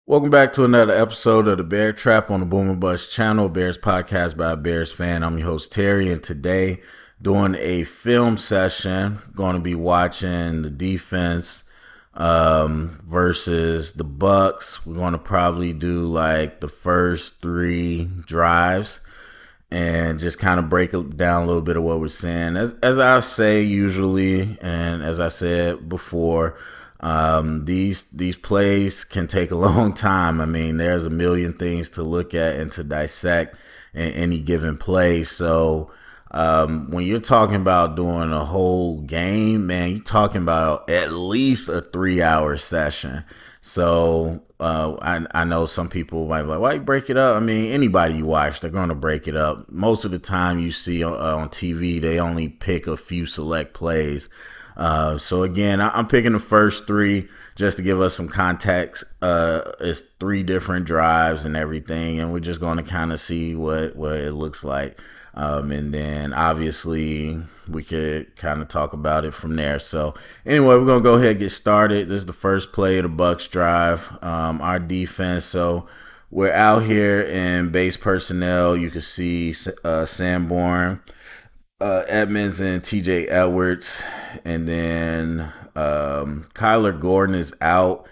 Welcome back to another episode of the Bear Trap on the Boomer Bus channel, Bears podcast by a Bears fan. I'm your host Terry, and today doing a film session. Going to be watching the defense versus the Bucs. We're going to probably do like the first three drives and just kind of break it down a little bit of what we're saying. As I say usually, and as I said before, these plays can take a long time. I mean, there's a million things to look at and to dissect in any given play. So when you're talking about doing a whole game, man, you're talking about at least a 3 hour session. So I know some people might be like, why you break it up? I mean, anybody you watch, they're going to break it up. Most of the time you see on TV, they only pick a few select plays. So again, I'm picking the first three just to give us some context. It's three different drives and everything, and we're just going to kind of see what it looks like. And then obviously we could kind of talk about it from there. So anyway, we're gonna go ahead and get started. This is the first play of the Bucs drive. Our defense. So we're out here in base personnel. You can see Sanborn, Edmonds, and T.J. Edwards, and then Kyler Gordon is out.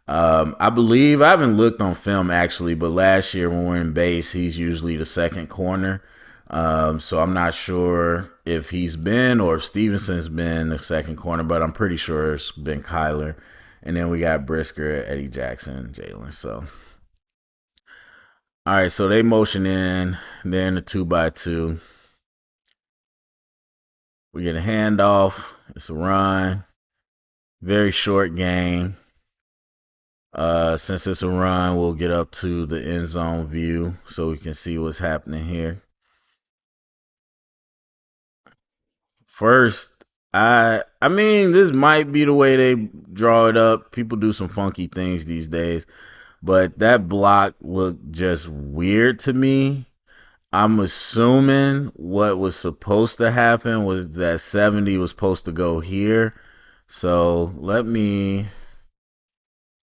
I believe I haven't looked on film actually, but last year when we're in base, he's usually the second corner. So I'm not sure if he's been or if Stevenson's been the second corner, but I'm pretty sure it's been Kyler. And then we got Brisker, Eddie Jackson, Jalen. So all right, so they motion in. They're in the 2x2. We get a handoff. It's a run. Very short game. Since it's a run, we'll get up to the end zone view so we can see what's happening here. First, I mean, this might be the way they draw it up. People do some funky things these days, but that block looked just weird to me. I'm assuming what was supposed to happen was that 70 was supposed to go here. So let me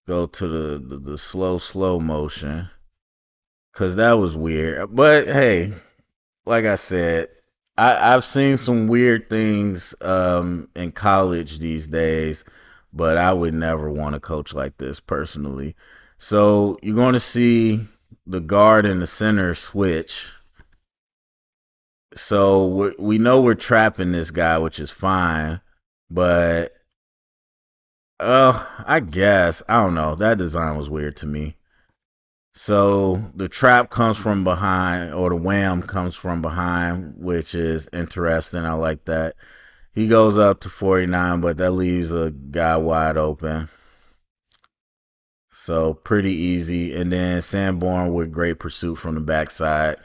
go to the slow motion because that was weird. But hey, like I said, I've seen some weird things in college these days, but I would never want to coach like this personally. So you're going to see the guard and the center switch. So we know we're trapping this guy, which is fine, but I guess I don't know. That design was weird to me. So the trap comes from behind, or the wham comes from behind, which is interesting. I like that. He goes up to 49, but that leaves a guy wide open. So pretty easy. And then Sanborn with great pursuit from the backside.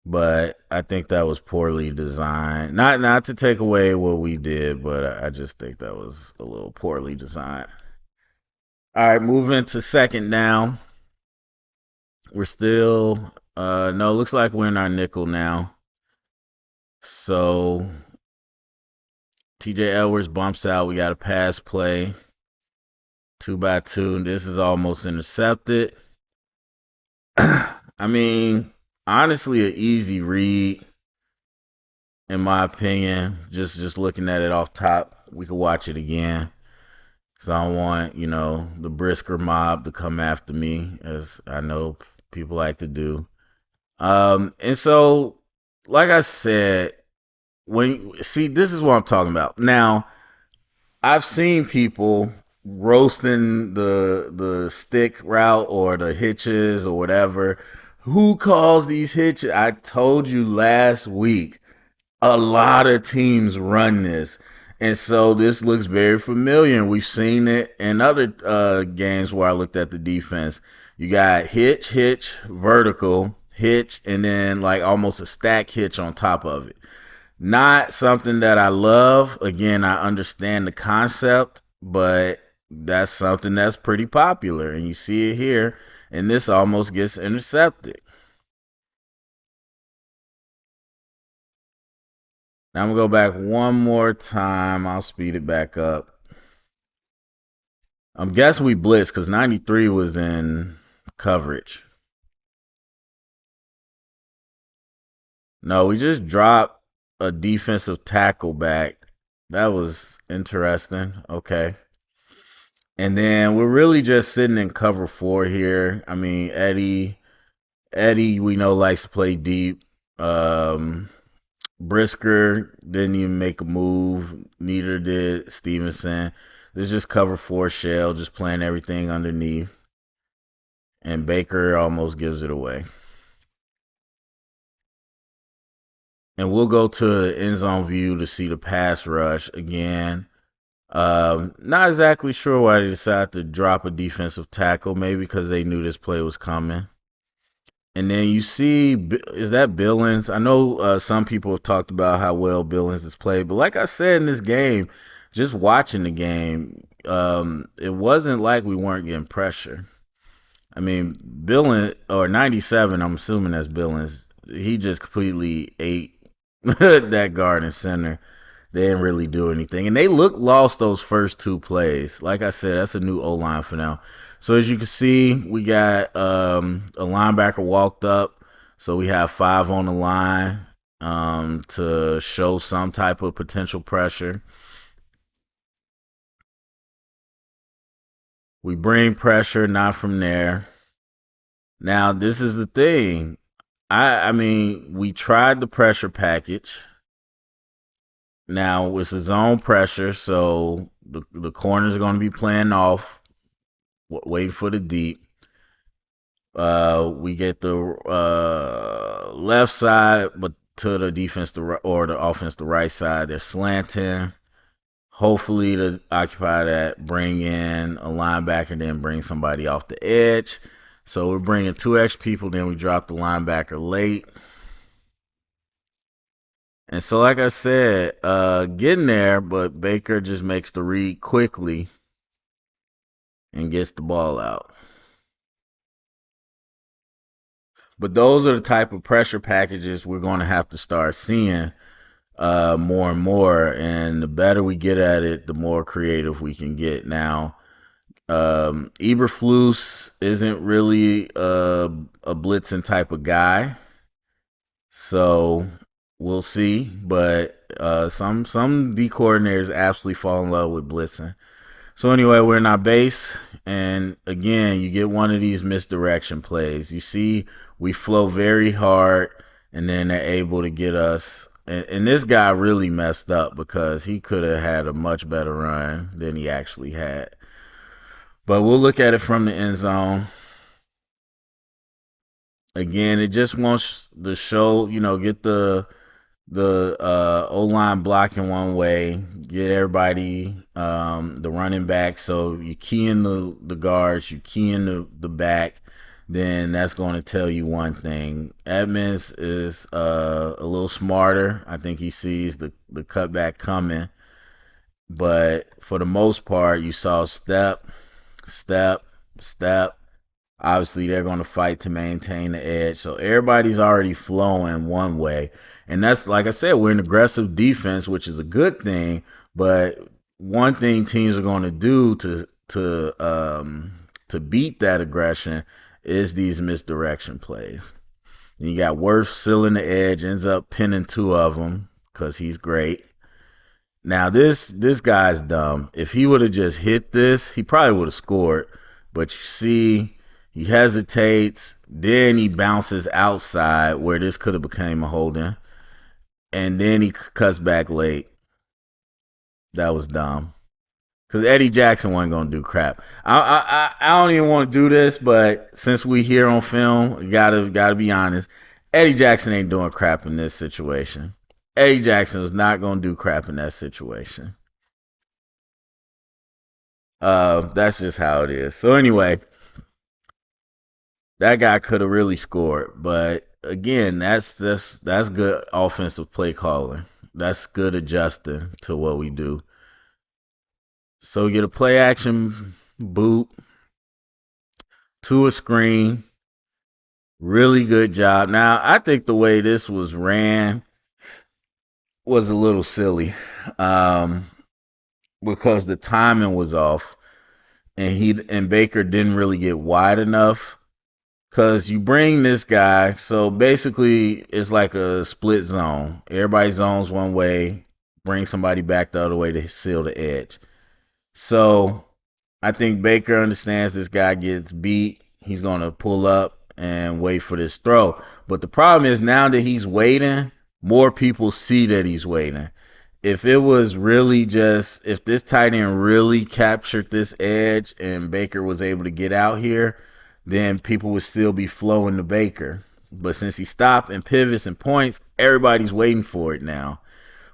But I think that was poorly designed. Not to take away what we did, but I just think that was a little poorly designed. All right, moving to second down. We're still no, looks like we're in our nickel now. So TJ Edwards bumps out. We got a pass play. 2x2. This is almost intercepted. I mean, honestly, an easy read in my opinion. Just looking at it off top, we could watch it again because I don't want the Brisker mob to come after me, as I know people like to do. And so, like I said, see, this is what I'm talking about. Now, I've seen people roasting the stick route or the hitches or whatever. Who calls these hitches? I told you last week. A lot of teams run this. And so this looks very familiar. We've seen it in other games where I looked at the defense. You got hitch, vertical, hitch, and then like almost a stack hitch on top of it. Not something that I love. Again, I understand the concept, but that's something that's pretty popular. And you see it here, and this almost gets intercepted. Now I'm going to go back one more time. I'll speed it back up. I'm guessing we blitzed because 93 was in coverage. No, we just dropped a defensive tackle back. That was interesting. Okay. And then we're really just sitting in cover four here. I mean, Eddie, we know likes to play deep. Um, Brisker didn't even make a move. Neither did Stevenson. There's just cover four shell, just playing everything underneath. And Baker almost gives it away. And we'll go to end zone view to see the pass rush again. Not exactly sure why they decided to drop a defensive tackle. Maybe because they knew this play was coming. And then you see, is that Billings? I know some people have talked about how well Billings has played, but like I said in this game, just watching the game, it wasn't like we weren't getting pressure. I mean, Billings or 97, I'm assuming that's Billings. He just completely ate that guard and center. They didn't really do anything. And they looked lost those first two plays. Like I said, that's a new O line for now. So as you can see, we got a linebacker walked up. So we have 5 on the line to show some type of potential pressure. We bring pressure, not from there. Now, this is the thing. I mean, we tried the pressure package. Now it's a zone pressure, so the corners are going to be playing off, waiting for the deep. We get the left side, but to the defense or the offense, the right side. They're slanting. Hopefully to occupy that, bring in a linebacker, then bring somebody off the edge. So we're bringing 2 extra people. Then we drop the linebacker late. And so, like I said, getting there, but Baker just makes the read quickly and gets the ball out. But those are the type of pressure packages we're going to have to start seeing more and more. And the better we get at it, the more creative we can get. Now, Eberflus isn't really a blitzing type of guy, so we'll see. But some D coordinators absolutely fall in love with blitzing. So anyway, we're in our base, and again, you get one of these misdirection plays. You see, we flow very hard, and then they're able to get us. And this guy really messed up because he could have had a much better run than he actually had. But we'll look at it from the end zone. Again, it just wants the show, get the O line blocking one way, get everybody the running back. So you key in the guards, you key in the back, then that's going to tell you one thing. Edmonds is a little smarter. I think he sees the cutback coming, but for the most part, you saw step, step, step. Obviously, they're going to fight to maintain the edge. So everybody's already flowing one way. And that's, like I said, we're an aggressive defense, which is a good thing. But one thing teams are going to do to beat that aggression is these misdirection plays. And you got Worth sealing the edge, ends up pinning 2 of them because he's great. Now this guy's dumb. If he would have just hit this, he probably would have scored. But you see, he hesitates, then he bounces outside where this could have became a holding, and then he cuts back late. That was dumb. Cause Eddie Jackson wasn't gonna do crap. I don't even want to do this, but since we here on film, gotta be honest. Eddie Jackson ain't doing crap in this situation. Eddie Jackson was not gonna do crap in that situation. That's just how it is. So anyway, that guy could have really scored, but again, that's good offensive play calling. That's good adjusting to what we do. So we get a play action boot to a screen. Really good job. Now I think the way this was ran was a little silly, because the timing was off. and Baker didn't really get wide enough. Cause you bring this guy, so basically it's like a split zone. Everybody zones one way, bring somebody back the other way to seal the edge. So I think Baker understands this guy gets beat. He's gonna pull up and wait for this throw. But the problem is now that he's waiting, more people see that he's waiting. If it was really just if this tight end really captured this edge and Baker was able to get out here, then people would still be flowing to Baker. But since he stopped and pivots and points, everybody's waiting for it now.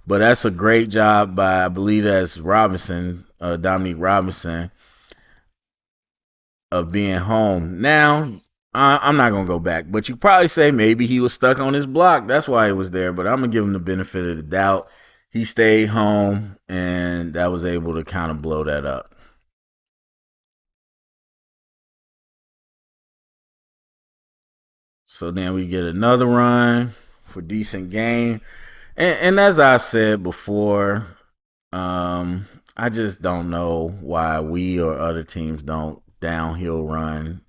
But that's a great job by, I believe that's Robinson, Dominique Robinson, of being home. Now, I'm not going to go back, but you probably say maybe he was stuck on his block. That's why he was there. But I'm going to give him the benefit of the doubt. He stayed home, and that was able to kind of blow that up. So then we get another run for decent gain. And as I've said before, um, I just don't know why we or other teams don't downhill run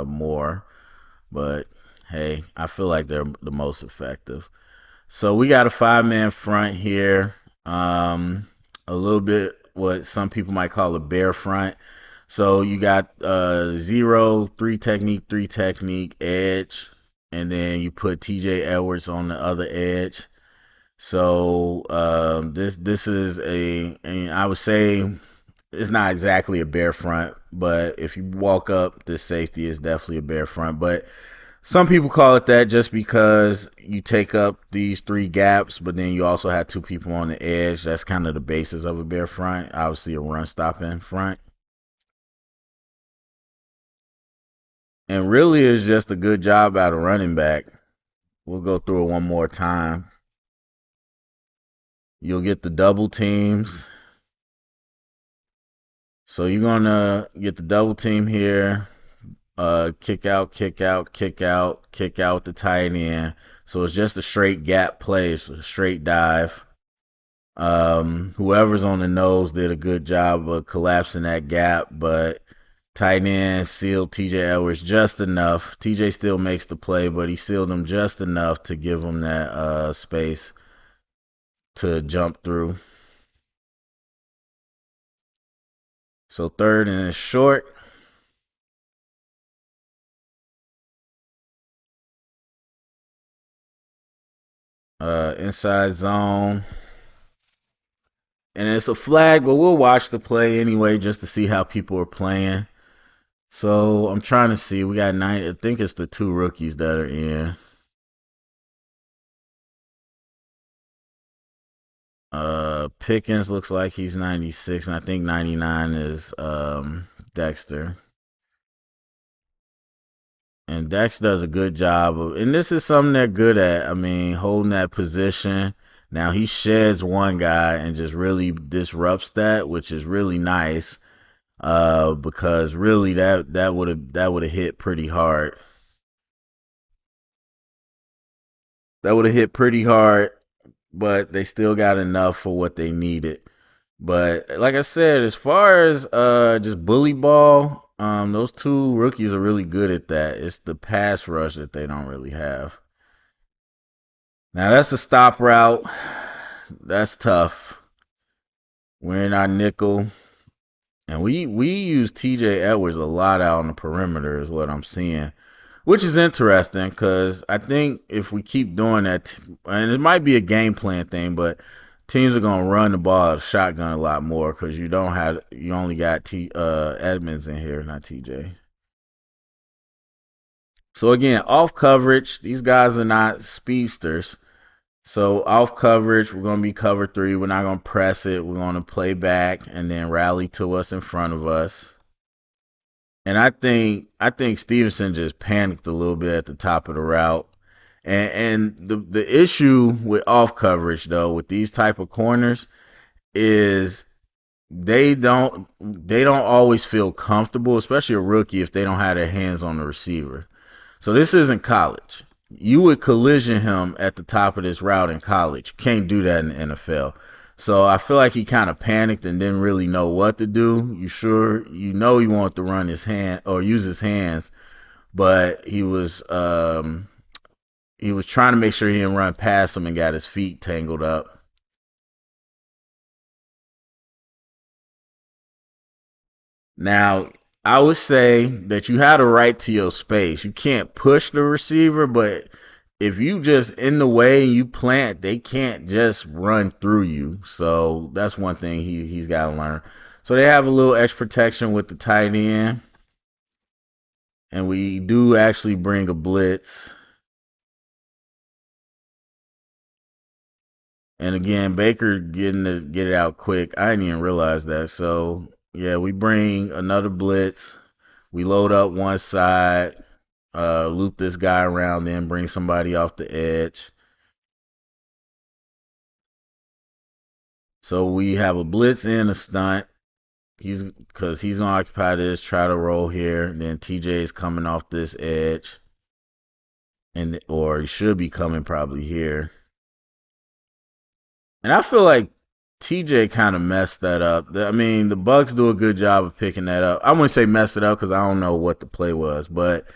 more. But hey, I feel like they're the most effective. So we got a 5-man front here. A little bit what some people might call a bear front. So you got 0, 3 technique, edge, and then you put TJ Edwards on the other edge. So this is I would say it's not exactly a bear front, but if you walk up, this safety is definitely a bear front. But some people call it that just because you take up these 3 gaps, but then you also have 2 people on the edge. That's kind of the basis of a bear front. Obviously, a run stopping front. And really is just a good job out of running back. We'll go through it one more time. You'll get the double teams. So you're going to get the double team here. Kick out, kick out, kick out, kick out the tight end. So it's just a straight gap play. It's a straight dive. Whoever's on the nose did a good job of collapsing that gap, but tight end sealed TJ Edwards just enough. TJ still makes the play, but he sealed him just enough to give him that space to jump through. So 3rd and short. Inside zone. And it's a flag, but we'll watch the play anyway just to see how people are playing. So I'm trying to see. We got 9. I think it's the 2 rookies that are in. Pickens looks like he's 96, and I think 99 is Dexter. And Dex does a good job of, and this is something they're good at. I mean, holding that position. Now he sheds one guy and just really disrupts that, which is really nice. Because really that would have hit pretty hard. That would have hit pretty hard, but they still got enough for what they needed. But like I said, as far as just bully ball, those 2 rookies are really good at that. It's the pass rush that they don't really have. Now that's a stop route. That's tough. We're in our nickel. And we use TJ Edwards a lot out on the perimeter is what I'm seeing. Which is interesting because I think if we keep doing that, and it might be a game plan thing, but teams are gonna run the ball shotgun a lot more because you only got Edmonds in here, not TJ. So again, off coverage, these guys are not speedsters. So off coverage, we're gonna be cover 3. We're not gonna press it. We're gonna play back and then rally to us in front of us. And I think Stevenson just panicked a little bit at the top of the route. And the issue with off coverage though, with these type of corners, is they don't always feel comfortable, especially a rookie, if they don't have their hands on the receiver. So this isn't college. You would collision him at the top of this route in college. You can't do that in the NFL. So I feel like he kind of panicked and didn't really know what to do. You know he wanted to run his hand or use his hands, but he was trying to make sure he didn't run past him and got his feet tangled up. Now, I would say that you had a right to your space. You can't push the receiver, but if you just in the way and you plant, they can't just run through you. So that's one thing he's got to learn. So they have a little extra protection with the tight end, and we do actually bring a blitz. And again, Baker get it out quick. I didn't even realize that. So yeah, we bring another blitz. We load up one side, loop this guy around, then bring somebody off the edge. So we have a blitz and a stunt. He's gonna occupy this, try to roll here. Then TJ is coming off this edge, and or he should be coming probably here. And I feel like TJ kind of messed that up. I mean, the Bucs do a good job of picking that up. I wouldn't say messed it up because I don't know what the play was, but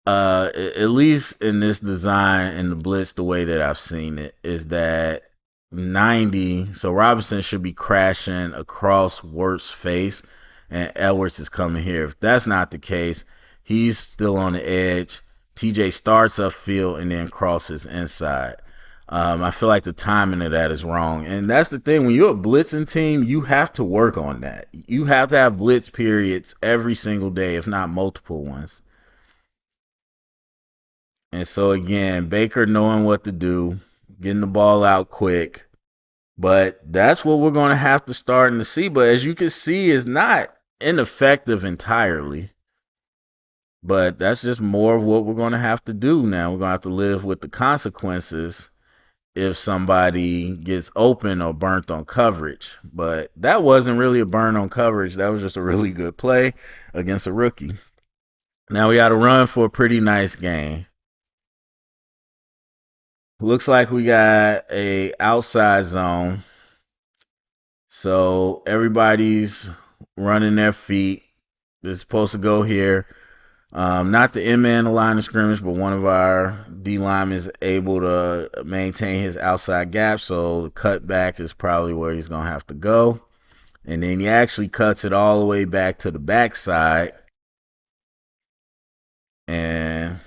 at least in this design and the blitz, the way that I've seen it is that 90. So Robinson should be crashing across Wirt's face, and Edwards is coming here. If that's not the case, he's still on the edge. TJ starts upfield and then crosses inside. I feel like the timing of that is wrong, and that's the thing. When you're a blitzing team, you have to work on that. You have to have blitz periods every single day, if not multiple ones. And so again, Baker knowing what to do, getting the ball out quick. But that's what we're going to have to start to see. But as you can see, it's not ineffective entirely. But that's just more of what we're going to have to do now. We're going to have to live with the consequences if somebody gets open or burnt on coverage. But that wasn't really a burn on coverage. That was just a really good play against a rookie. Now we got to run for a pretty nice game. Looks like we got a outside zone. So everybody's running their feet. They're supposed to go here. Not the end man in the line of scrimmage, but one of our D linemen is able to maintain his outside gap. So the cutback is probably where he's going to have to go. And then he actually cuts it all the way back to the backside. And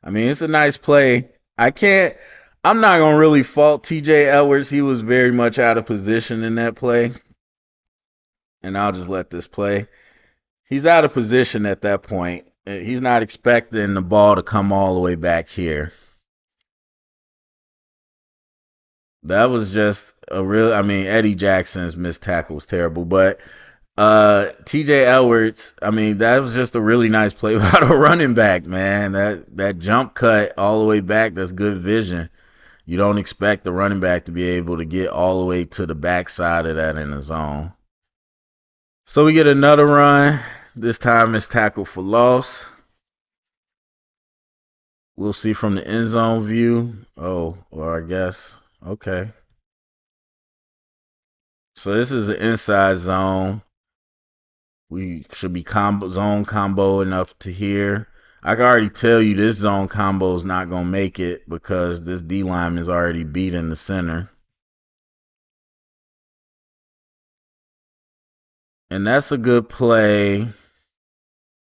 I mean, it's a nice play. I'm not going to really fault TJ Edwards. He was very much out of position in that play. And I'll just let this play. He's out of position at that point. He's not expecting the ball to come all the way back here. That was just a real. I mean, Eddie Jackson's missed tackle was terrible, but TJ Edwards, I mean, that was just a really nice play by the running back, man. That jump cut all the way back, that's good vision. You don't expect the running back to be able to get all the way to the backside of that in the zone. So we get another run. This time it's tackled for loss. We'll see from the end zone view. Oh, or I guess. Okay. So this is the inside zone. We should be zone comboing up to here. I can already tell you this zone combo is not going to make it because this D line is already beat in the center. And that's a good play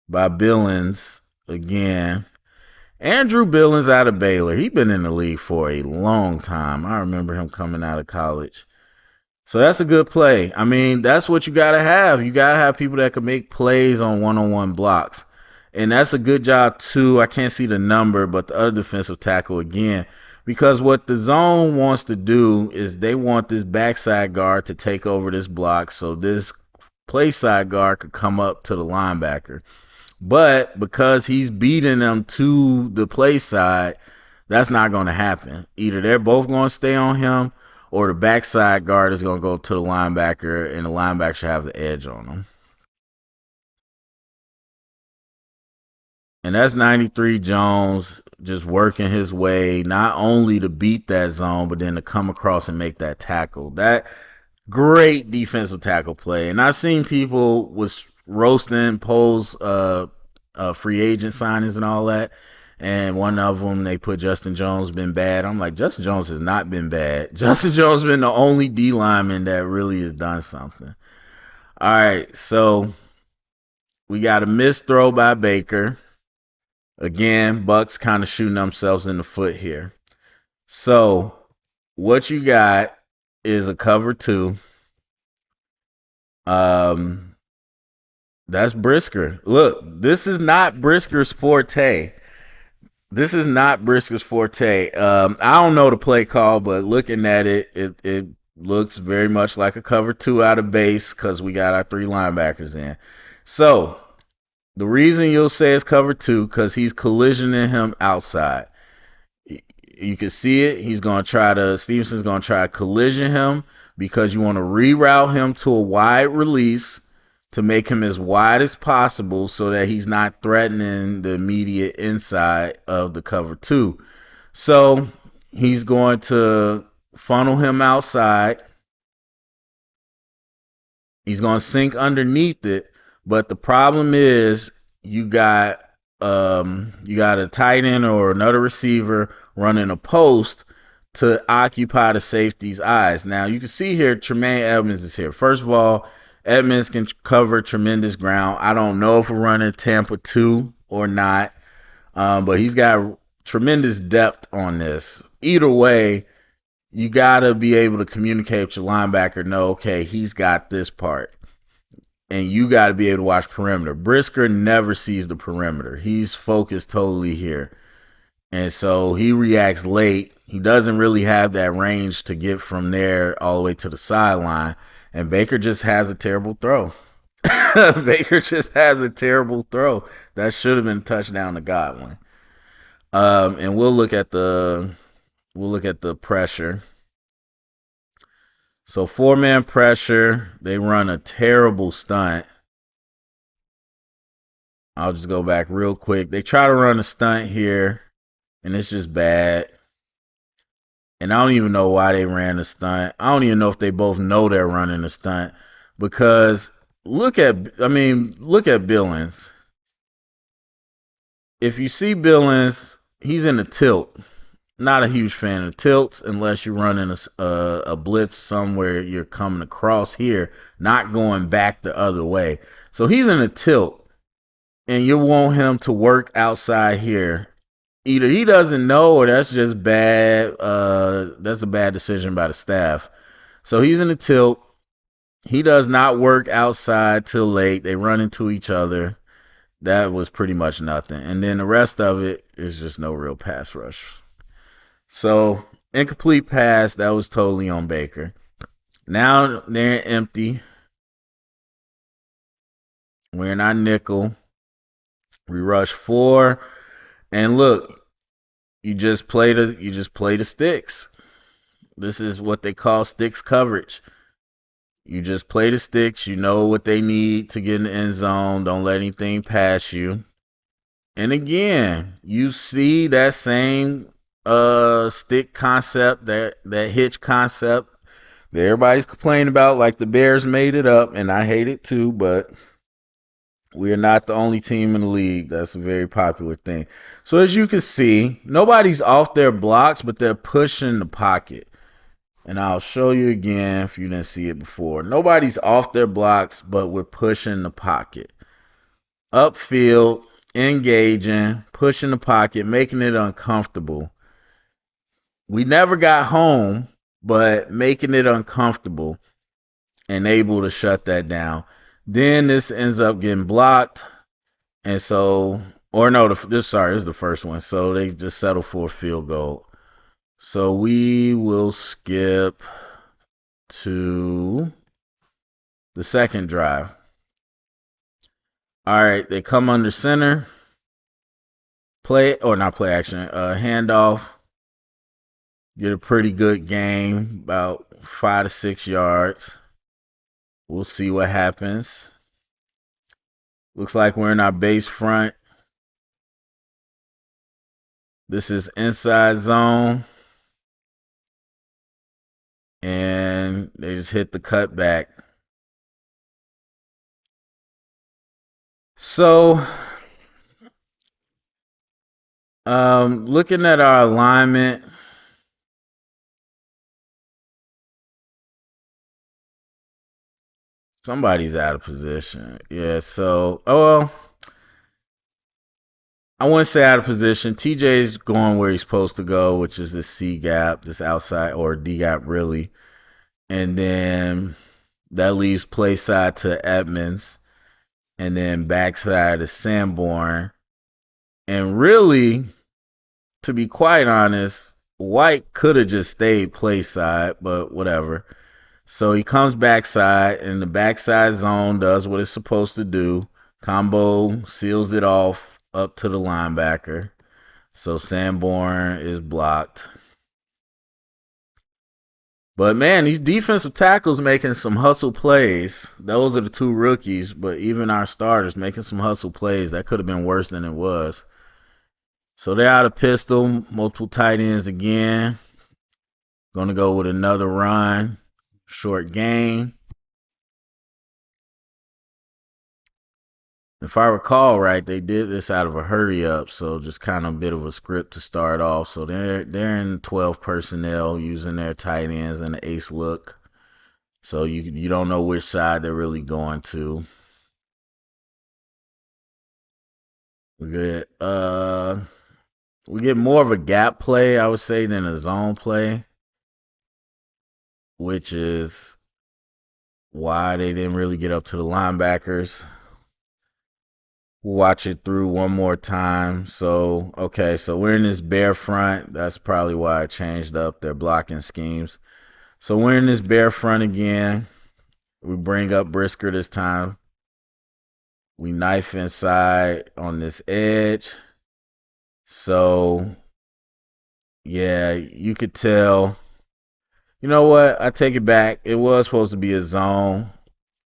by Billings again. Andrew Billings out of Baylor. He's been in the league for a long time. I remember him coming out of college. So that's a good play. I mean, that's what you got to have. You got to have people that can make plays on one-on-one blocks. And that's a good job, too. I can't see the number, but the other defensive tackle again. Because what the zone wants to do is they want this backside guard to take over this block so this play side guard could come up to the linebacker. But because he's beating them to the play side, that's not going to happen. Either they're both going to stay on him or the backside guard is going to go to the linebacker and the linebacker should have the edge on him. And that's 93 Jones just working his way not only to beat that zone, but then to come across and make that tackle. That great defensive tackle play. And I've seen people was roasting Poles free agent signings and all that. And one of them, they put Justin Jones been bad. I'm like, Justin Jones has not been bad. Justin Jones been the only D lineman that really has done something. All right, so we got a missed throw by Baker. Again, Bucs kind of shooting themselves in the foot here. So what you got is a cover two. Um, that's Brisker. Look, this is not Brisker's forte. This is not Brisker's forte. I don't know the play call, but looking at it, it looks very much like a cover two out of base because we got our three linebackers in. So the reason you'll say it's cover two because he's collisioning him outside. You can see it. Stevenson's going to try to collision him because you want to reroute him to a wide release to make him as wide as possible so that he's not threatening the immediate inside of the cover two. So he's going to funnel him outside. He's going to sink underneath it. But the problem is you got a tight end or another receiver running a post to occupy the safety's eyes. Now you can see here Tremaine Edmonds is here. First of all, Edmonds can cover tremendous ground. I don't know if we're running Tampa 2 or not, but he's got tremendous depth on this. Either way, you got to be able to communicate with your linebacker, know, okay, he's got this part. And you got to be able to watch perimeter. Brisker never sees the perimeter. He's focused totally here. And so he reacts late. He doesn't really have that range to get from there all the way to the sideline. And Baker just has a terrible throw. Baker just has a terrible throw. That should have been a touchdown to Godwin. And we'll look at the pressure. So 4-man pressure. They run a terrible stunt. I'll just go back real quick. They try to run a stunt here, and it's just bad. And I don't even know why they ran the stunt. I don't even know if they both know they're running a stunt because look at Billings. If you see Billings, he's in a tilt. Not a huge fan of tilts unless you're running a blitz somewhere you're coming across here, not going back the other way. So he's in a tilt, and you want him to work outside here. Either he doesn't know or that's just bad. That's a bad decision by the staff. So he's in a tilt. He does not work outside till late. They run into each other. That was pretty much nothing. And then the rest of it is just no real pass rush. So incomplete pass. That was totally on Baker. Now they're empty. We're in our nickel. We rush 4. And look, you just play the sticks. This is what they call sticks coverage. You just play the sticks. You know what they need to get in the end zone. Don't let anything pass you. And again, you see that same stick concept, that hitch concept that everybody's complaining about, like the Bears made it up, and I hate it too, but we are not the only team in the league. That's a very popular thing. So as you can see, nobody's off their blocks, but they're pushing the pocket. And I'll show you again if you didn't see it before. Nobody's off their blocks, but we're pushing the pocket. Upfield, engaging, pushing the pocket, making it uncomfortable. We never got home, but making it uncomfortable and able to shut that down. Then this ends up getting blocked. And so, or no, this is the first one. So they just settle for a field goal. So we will skip to the second drive. All right, they come under center. Handoff. Get a pretty good game, about 5 to 6 yards. We'll see what happens. Looks like we're in our base front. This is inside zone, and they just hit the cutback. So, looking at our alignment, somebody's out of position. Yeah, so, oh well, I wouldn't say out of position. TJ's going where he's supposed to go, which is this C gap, this outside, or D gap, really. And then that leaves play side to Edmonds, and then backside to Sanborn. And really, to be quite honest, White could have just stayed play side, but whatever. So he comes backside, and the backside zone does what it's supposed to do. Combo seals it off up to the linebacker. So Sanborn is blocked. But man, these defensive tackles making some hustle plays. Those are the two rookies, but even our starters making some hustle plays. That could have been worse than it was. So they're out of pistol, multiple tight ends again. Gonna go with another run, short gain. If I recall right, they did this out of a hurry up, so just kind of a bit of a script to start off. So they're in 12 personnel using their tight ends and the ace look. So you don't know which side they're really going to. We get we get more of a gap play, I would say, than a zone play, which is why they didn't really get up to the linebackers. We'll watch it through one more time. So, okay, so we're in this bare front. That's probably why I changed up their blocking schemes. So we're in this bare front again. We bring up Brisker this time. We knife inside on this edge. So, yeah, you could tell. You know what? I take it back. It was supposed to be a zone.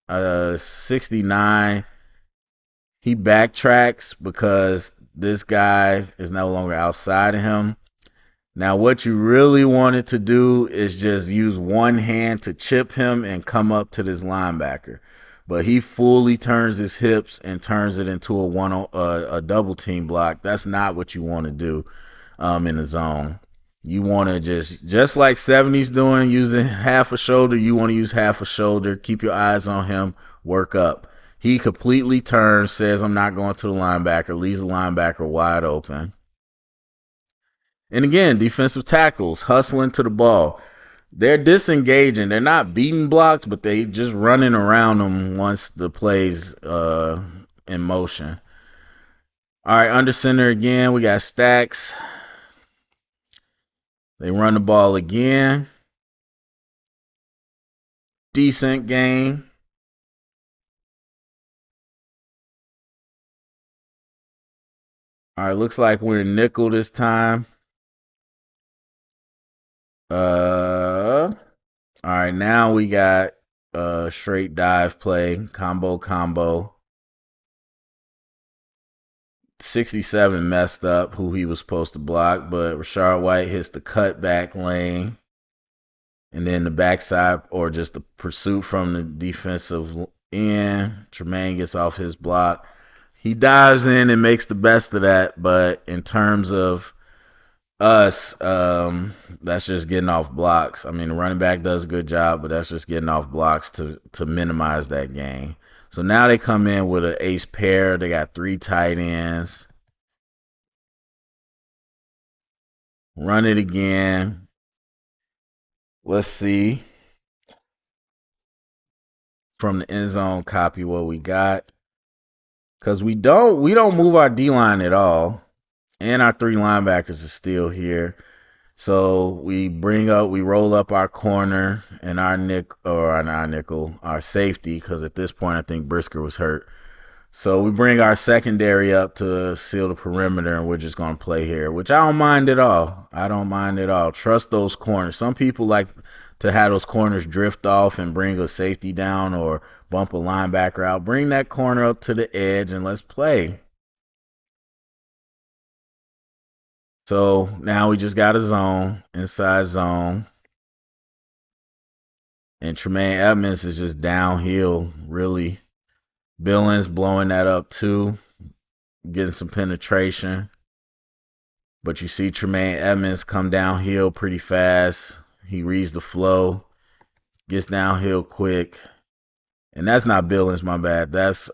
69. He backtracks because this guy is no longer outside of him. Now, what you really wanted to do is just use one hand to chip him and come up to this linebacker. But he fully turns his hips and turns it into a double team block. That's not what you want to do in the zone. You want to just like 70's doing, using half a shoulder, you want to use half a shoulder. Keep your eyes on him, work up. He completely turns, says, I'm not going to the linebacker, leaves the linebacker wide open. And again, defensive tackles hustling to the ball. They're disengaging. They're not beating blocks, but they just running around them once the play's in motion. All right, under center again. We got Stacks. They run the ball again. Decent game. All right, looks like we're in nickel this time. All right, now we got straight dive play, combo. 67 messed up who he was supposed to block, but Rashard White hits the cutback lane. And then the backside, or just the pursuit from the defensive end. Tremaine gets off his block. He dives in and makes the best of that, but in terms of us, that's just getting off blocks. I mean, the running back does a good job, but that's just getting off blocks to minimize that gain. So now they come in with an ace pair. They got 3 tight ends. Run it again. Let's see from the end zone copy what we got. Cause we don't move our D line at all. And our 3 linebackers are still here. So we roll up our corner and our safety, because at this point I think Brisker was hurt. So we bring our secondary up to seal the perimeter, and we're just gonna play here, which I don't mind at all. I don't mind at all. Trust those corners. Some people like to have those corners drift off and bring a safety down or bump a linebacker out. Bring that corner up to the edge and let's play. So now we just got a zone, inside zone. And Tremaine Edmonds is just downhill, really. Billings blowing that up too, getting some penetration. But you see Tremaine Edmonds come downhill pretty fast. He reads the flow, gets downhill quick. And that's not Billings, my bad. That's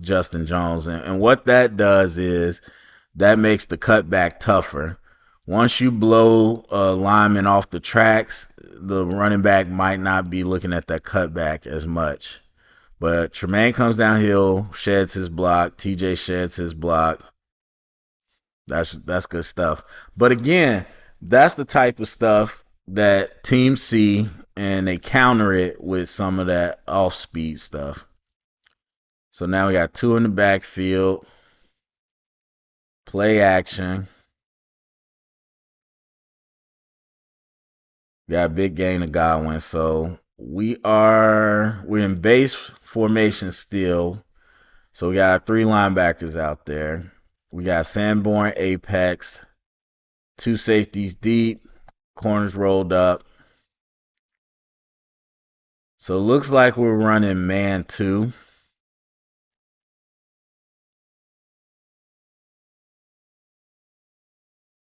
Justin Jones. And what that does is that makes the cutback tougher. Once you blow a lineman off the tracks, the running back might not be looking at that cutback as much. But Tremaine comes downhill, sheds his block. TJ sheds his block. That's good stuff. But again, that's the type of stuff that teams see and they counter it with some of that off speed stuff. So now we got two in the backfield, play action. Got a big gain of Godwin. So we're in base formation still. So we got three linebackers out there. We got Sanborn, Apex, two safeties deep, corners rolled up. So it looks like we're running man two.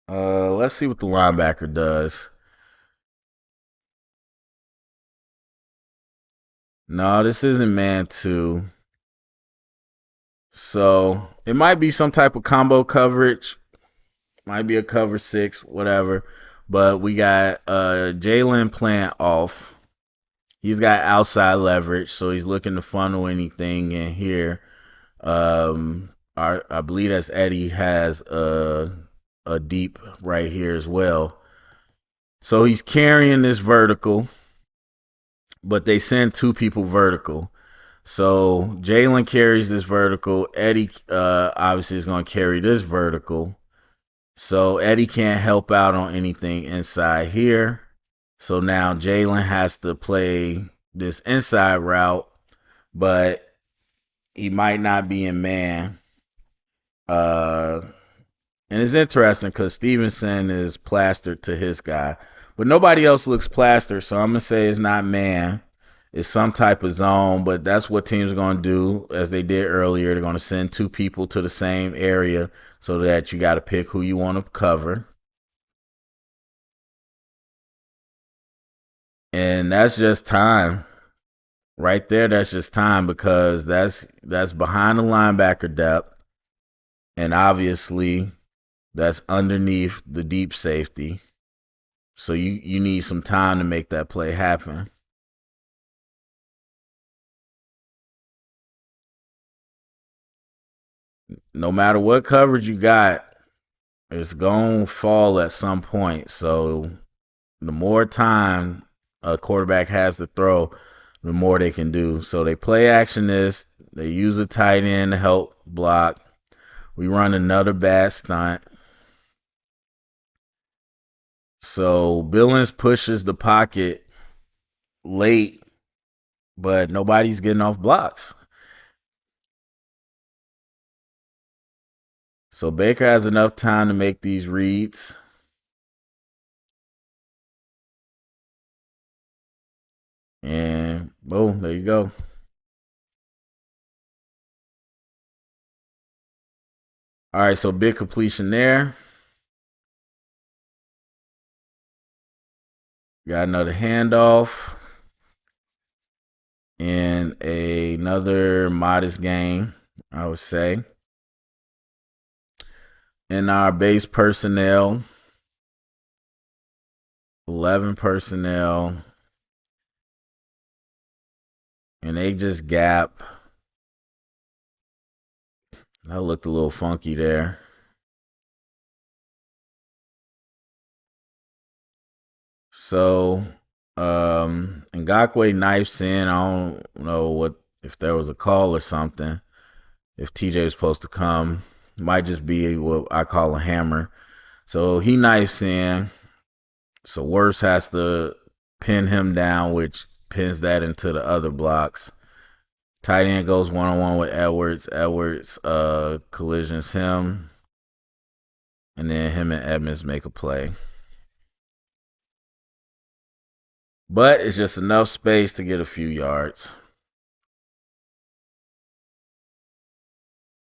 Let's see what the linebacker does. No, this isn't man two. So it might be some type of combo coverage. Might be a cover six, whatever. But we got Jalen playing off. He's got outside leverage, so he's looking to funnel anything in here. I believe that's Eddie has a deep right here as well. So he's carrying this vertical, but they send two people vertical. So Jalen carries this vertical. Eddie obviously is going to carry this vertical. So Eddie can't help out on anything inside here. So now Jalen has to play this inside route, but he might not be in man. Uh, and it's interesting because Stevenson is plastered to his guy, but nobody else looks plastered. So I'm gonna say it's not man. It's some type of zone, but that's what teams are gonna do, as they did earlier. They're gonna send two people to the same area so that you got to pick who you want to cover. And that's just time. Right there, that's just time because that's behind the linebacker depth, and obviously that's underneath the deep safety. So you need some time to make that play happen. No matter what coverage you got, it's gonna fall at some point. So the more time a quarterback has to throw, the more they can do. So they play action this. They use a tight end to help block. We run another bad stunt. So Billings pushes the pocket late, but nobody's getting off blocks. So Baker has enough time to make these reads. And boom, there you go. All right, so big completion there. Got another handoff and another modest gain, I would say. In our base personnel, 11 personnel, and they just gap. That looked a little funky there. So, Ngakwe knifes in. I don't know what if there was a call or something. If TJ was supposed to come, might just be what I call a hammer. So he knifes in. So Worst has to pin him down, which pins that into the other blocks. Tight end goes one on one with Edwards. Edwards collisions him. and then him and Edmonds make a play. But it's just enough space to get a few yards.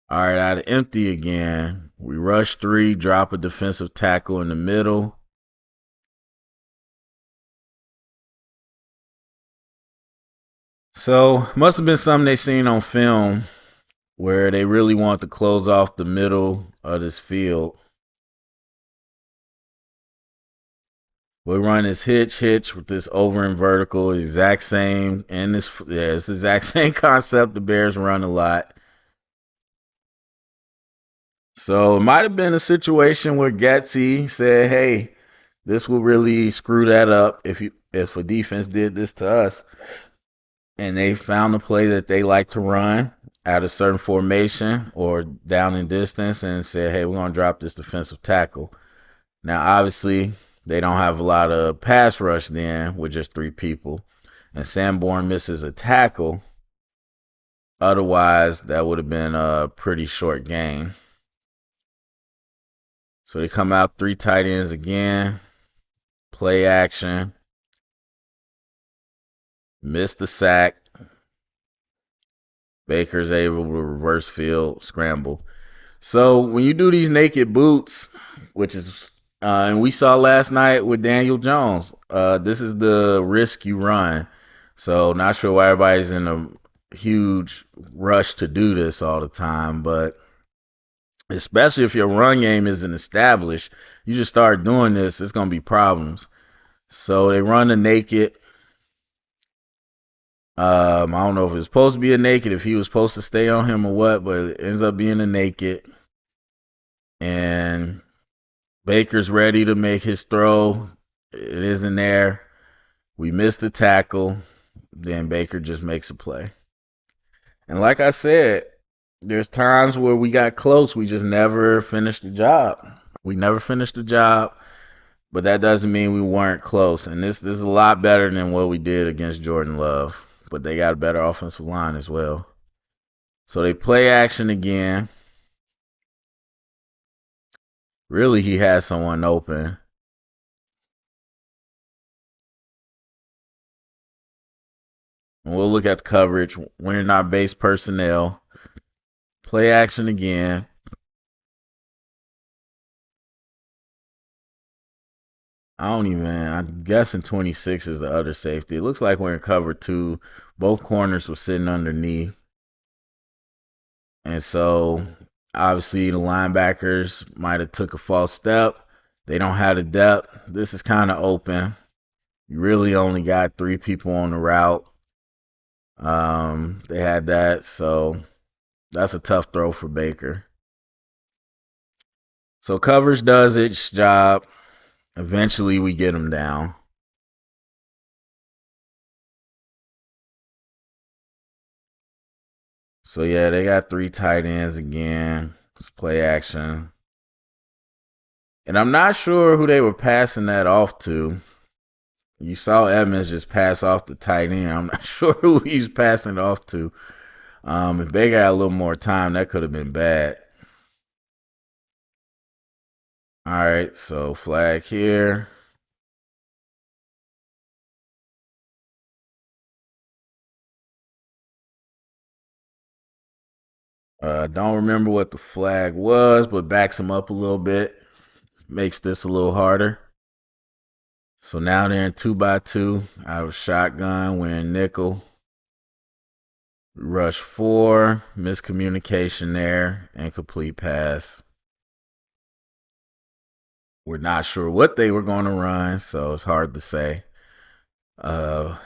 All right, out of empty again. We rush 3, drop a defensive tackle in the middle. So, must have been something they seen on film where they really want to close off the middle of this field. We run this hitch with this over and vertical, exact same, and it's the exact same concept the Bears run a lot. So it might have been a situation where Getsy said, "Hey, this will really screw that up if a defense did this to us." And they found a play that they like to run at a certain formation or down in distance and said, "Hey, we're going to drop this defensive tackle." Now, obviously, they don't have a lot of pass rush then with just 3 people. And Sanborn misses a tackle. Otherwise, that would have been a pretty short game. So they come out 3 tight ends again. Play action. Missed the sack. Baker's able to reverse field scramble. So when you do these naked boots, which is and we saw last night with Daniel Jones, this is the risk you run. So not sure why everybody's in a huge rush to do this all the time, but especially if your run game isn't established, you just start doing this, it's gonna be problems. So they run the naked. I don't know if it was supposed to be a naked, if he was supposed to stay on him or what, but it ends up being a naked. And Baker's ready to make his throw. It isn't there. We missed the tackle. Then Baker just makes a play. And like I said, there's times where we got close. We just never finished the job. We never finished the job, but that doesn't mean we weren't close. And this is a lot better than what we did against Jordan Love. But they got a better offensive line as well. So they play action again. Really, he has someone open. And we'll look at the coverage. We're not base personnel. Play action again. I'm guessing 26 is the other safety. It looks like we're in cover 2. Both corners were sitting underneath. And so, obviously, the linebackers might have took a false step. They don't have the depth. This is kind of open. You really only got 3 people on the route. They had that, so that's a tough throw for Baker. So coverage does its job. Eventually, we get him down. So yeah, they got 3 tight ends again. It's play action. And I'm not sure who they were passing that off to. You saw Edmonds just pass off the tight end. I'm not sure who he's passing it off to. If they got a little more time, that could have been bad. All right, so flag here. Don't remember what the flag was, but backs him up a little bit. Makes this a little harder. So now they're in 2x2 out of shotgun. We're in nickel. Rush 4. Miscommunication there. Incomplete pass. We're not sure what they were going to run, so it's hard to say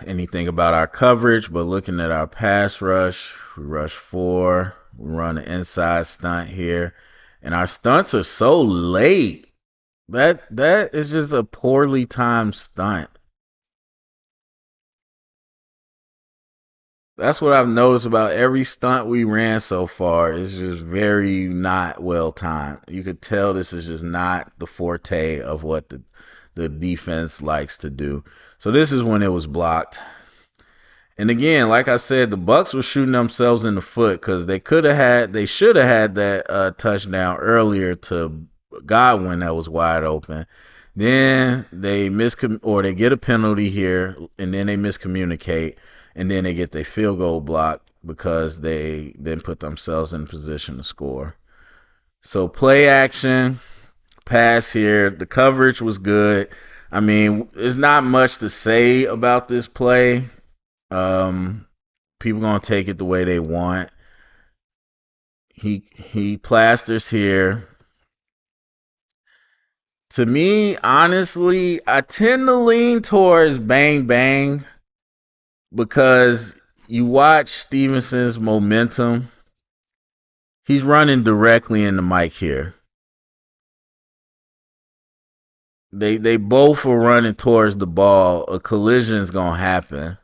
anything about our coverage. But looking at our pass rush, we rush 4. We run an inside stunt here. And our stunts are so late. That is just a poorly timed stunt. That's what I've noticed about every stunt we ran so far. It's just very not well timed. You could tell this is just not the forte of what the defense likes to do. So this is when it was blocked. And again, like I said, the Bucs were shooting themselves in the foot because they should have had that touchdown earlier to Godwin that was wide open. Then they or they get a penalty here, and then they miscommunicate, and then they get their field goal blocked because they then put themselves in position to score. So play action, pass here. The coverage was good. I mean, there's not much to say about this play. Um, People gonna take it the way they want. He plasters here. To me, honestly, I tend to lean towards bang bang because you watch Stevenson's momentum. He's running directly into Mike here. They both are running towards the ball. A collision's gonna happen.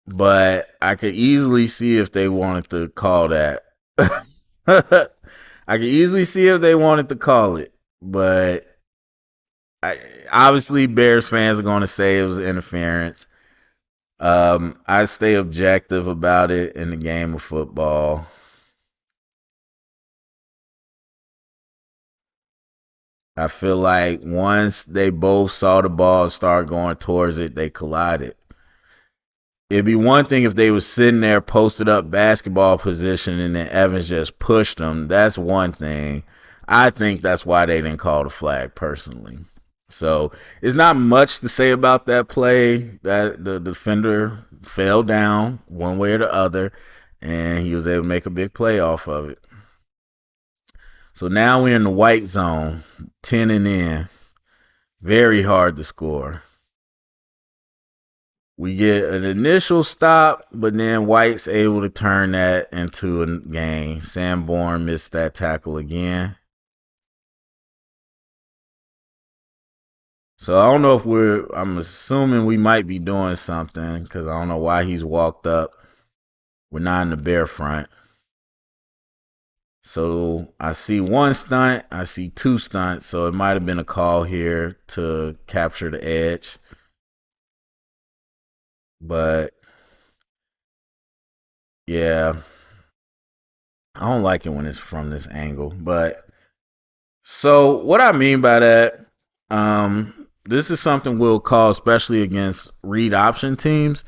But I could easily see if they wanted to call that. I could easily see if they wanted to call it. But I, obviously Bears fans are going to say it was interference. I stay objective about it in the game of football. I feel like once they both saw the ball start going towards it, they collided. It'd be one thing if they was sitting there posted up basketball position and then Evans just pushed them. That's one thing. I think that's why they didn't call the flag personally. So it's not much to say about that play. That the defender fell down one way or the other, and he was able to make a big play off of it. So now we're in the white zone, 10 and in. Very hard to score. We get an initial stop, but then White's able to turn that into a game. Sanborn missed that tackle again. So I don't know if I'm assuming we might be doing something because I don't know why he's walked up. We're not in the bear front. So I see one stunt, I see two stunts, so it might have been a call here to capture the edge. But yeah, I don't like it when it's from this angle. But so what I mean by that, this is something we'll call, especially against read option teams,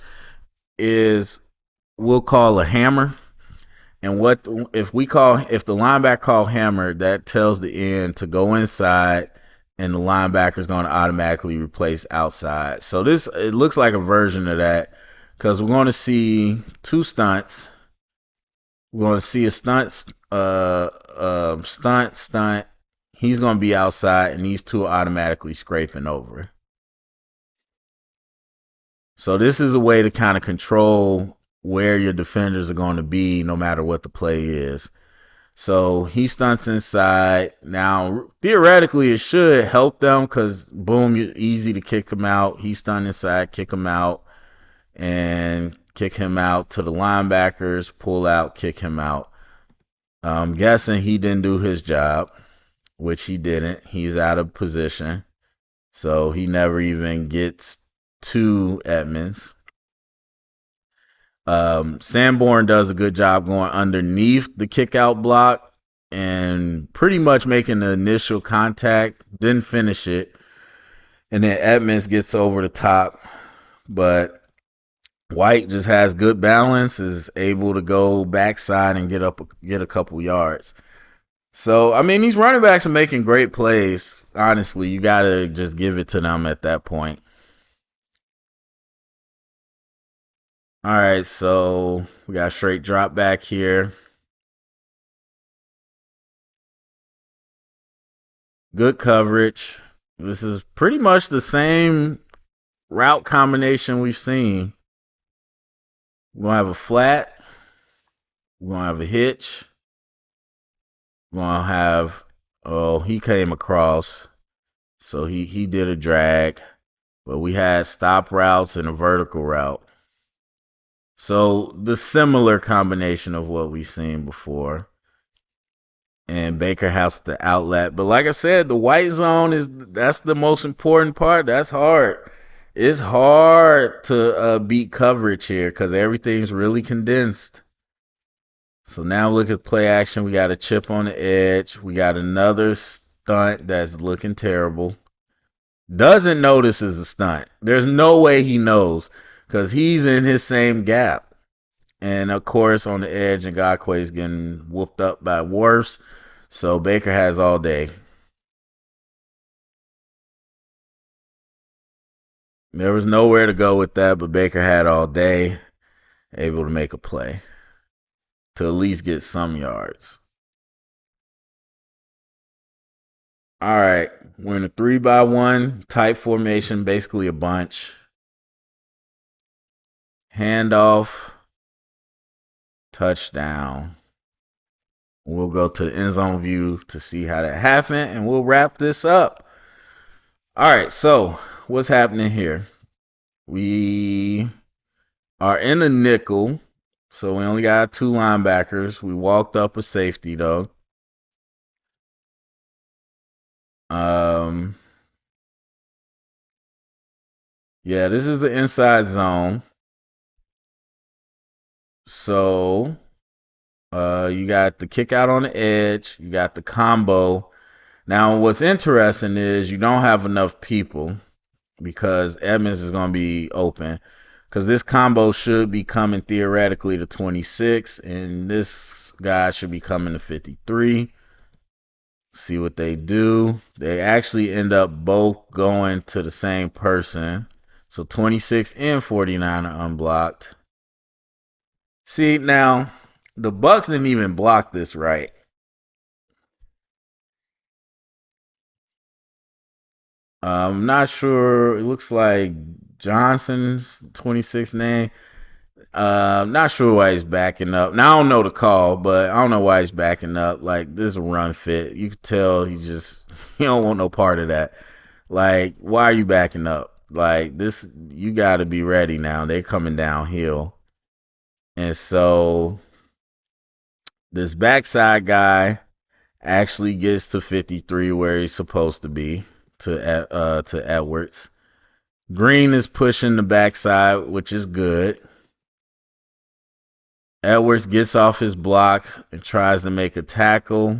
is we'll call a hammer. And what if the linebacker call hammer, that tells the end to go inside and the linebacker is going to automatically replace outside. So it looks like a version of that because we're going to see two stunts. We're going to see a stunt. He's going to be outside and these two are automatically scraping over. So this is a way to kind of control where your defenders are going to be no matter what the play is. So he stunts inside. Now, theoretically, it should help them because, boom, easy to kick him out. He stunned inside, kick him out, and kick him out to the linebackers, pull out, kick him out. I'm guessing he didn't do his job, which he didn't. He's out of position. So he never even gets to Edmonds. Sanborn does a good job going underneath the kick out block and pretty much making the initial contact, didn't finish it. And then Edmonds gets over the top. But White just has good balance, is able to go backside and get a couple yards. So, I mean, these running backs are making great plays. Honestly, you got to just give it to them at that point. All right, so we got a straight drop back here. Good coverage. This is pretty much the same route combination we've seen. We're going to have a flat. We're going to have a hitch. We're going to have, oh, he came across. So he did a drag. But we had stop routes and a vertical route. So the similar combination of what we've seen before. And Baker has the outlet. But like I said, the white zone that's the most important part. That's hard. It's hard to beat coverage here because everything's really condensed. So now look at play action. We got a chip on the edge. We got another stunt that's looking terrible. Doesn't notice is a stunt. There's no way he knows because he's in his same gap. And of course, on the edge, Ngakwe's getting whooped up by Wirfs. So Baker has all day. There was nowhere to go with that, but Baker had all day, able to make a play to at least get some yards. All right, we're in a 3-by-1 tight formation, basically a bunch. Handoff, touchdown. We'll go to the end zone view to see how that happened, and we'll wrap this up. All right, so what's happening here? We are in a nickel, so we only got 2 linebackers. We walked up a safety, though. Yeah, this is the inside zone. So, you got the kick out on the edge. You got the combo. Now, what's interesting is you don't have enough people because Edmonds is going to be open. Because this combo should be coming theoretically to 26, and this guy should be coming to 53. See what they do. They actually end up both going to the same person. So 26 and 49 are unblocked. See, now, the Bucs didn't even block this right. I'm not sure. It looks like Johnson's 26 name. Not sure why he's backing up. Now I don't know the call, but I don't know why he's backing up. Like this is a run fit. You can tell he don't want no part of that. Like, why are you backing up? Like this, you got to be ready now. They're coming downhill, and so this backside guy actually gets to 53 where he's supposed to be to Edwards. Green is pushing the backside, which is good. Edwards gets off his block and tries to make a tackle.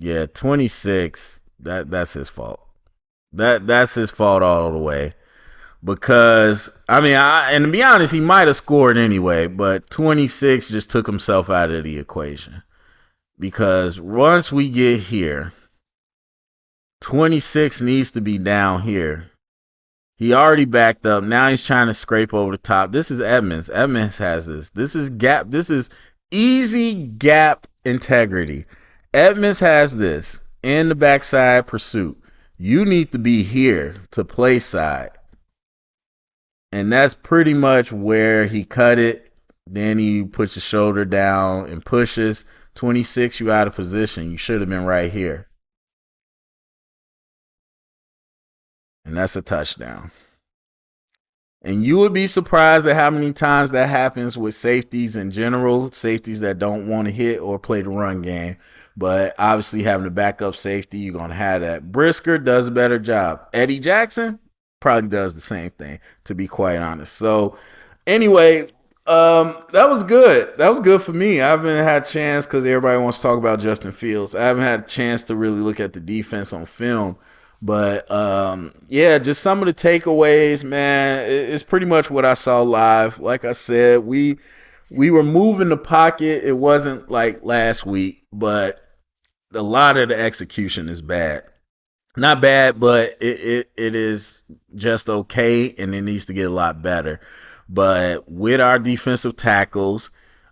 Yeah, 26. That's his fault. That's his fault all the way. Because and to be honest, he might have scored anyway, but 26 just took himself out of the equation. Because once we get here, 26 needs to be down here. He already backed up. Now he's trying to scrape over the top. This is Edmonds. Edmonds has this. This is gap. This is easy gap integrity. Edmonds has this in the backside pursuit. You need to be here to play side. And that's pretty much where he cut it. Then he puts his shoulder down and pushes. 26, you out of position. You should have been right here. And that's a touchdown. And you would be surprised at how many times that happens with safeties in general, safeties that don't want to hit or play the run game. But obviously, having a backup safety, you're going to have that. Brisker does a better job. Eddie Jackson probably does the same thing, to be quite honest. So, anyway, that was good. That was good for me. I haven't had a chance because everybody wants to talk about Justin Fields. I haven't had a chance to really look at the defense on film. But yeah, just some of the takeaways, man. It's pretty much what I saw live. Like I said, we were moving the pocket. It wasn't like last week, but a lot of the execution is bad. Not bad, but it is just okay, and it needs to get a lot better. But with our defensive tackles,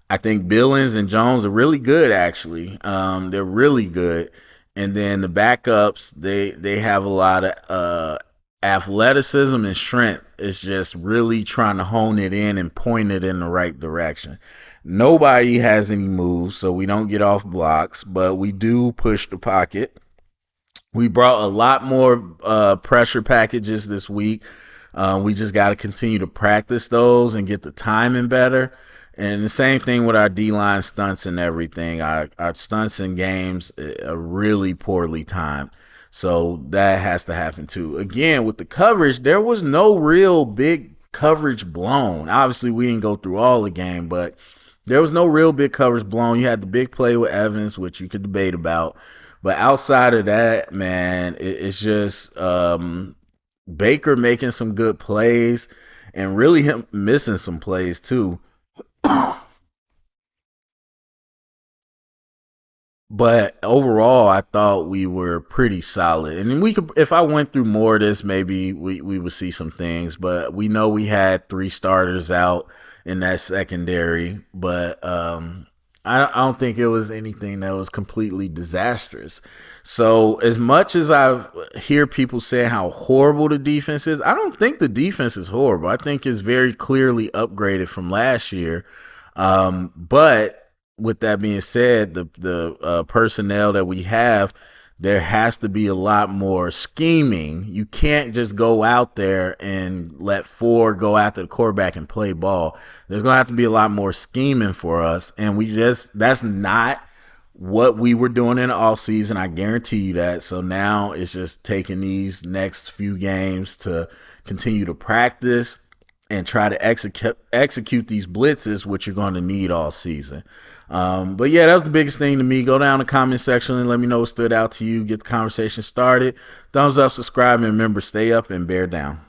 I think Billings and Jones are really good. Actually, they're really good. And then the backups, they have a lot of athleticism and strength. It's just really trying to hone it in and point it in the right direction. Nobody has any moves, so we don't get off blocks, but we do push the pocket. We brought a lot more pressure packages this week. We just got to continue to practice those and get the timing better. And the same thing with our D-line stunts and everything. Our stunts and games are really poorly timed. So that has to happen too. Again, with the coverage, there was no real big coverage blown. Obviously, we didn't go through all the game, but There was no real big covers blown. You had the big play with Evans, which you could debate about. But outside of that, man, it's just Baker making some good plays and really him missing some plays too. But overall, I thought we were pretty solid. And we could, if I went through more of this, maybe we would see some things. But we know we had three starters out in that secondary. But I don't think it was anything that was completely disastrous. So as much as I hear people say how horrible the defense is, I don't think the defense is horrible. I think it's very clearly upgraded from last year. But with that being said, the personnel that we have, there has to be a lot more scheming. You can't just go out there and let four go after the quarterback and play ball. There's gonna have to be a lot more scheming for us, and we just that's not what we were doing in the off season. I guarantee you that. So now it's just taking these next few games to continue to practice and try to execute these blitzes, which you're going to need all season. But yeah, that was the biggest thing to me. Go down in the comment section and let me know what stood out to you. Get the conversation started. Thumbs up, subscribe, and remember, stay up and bear down.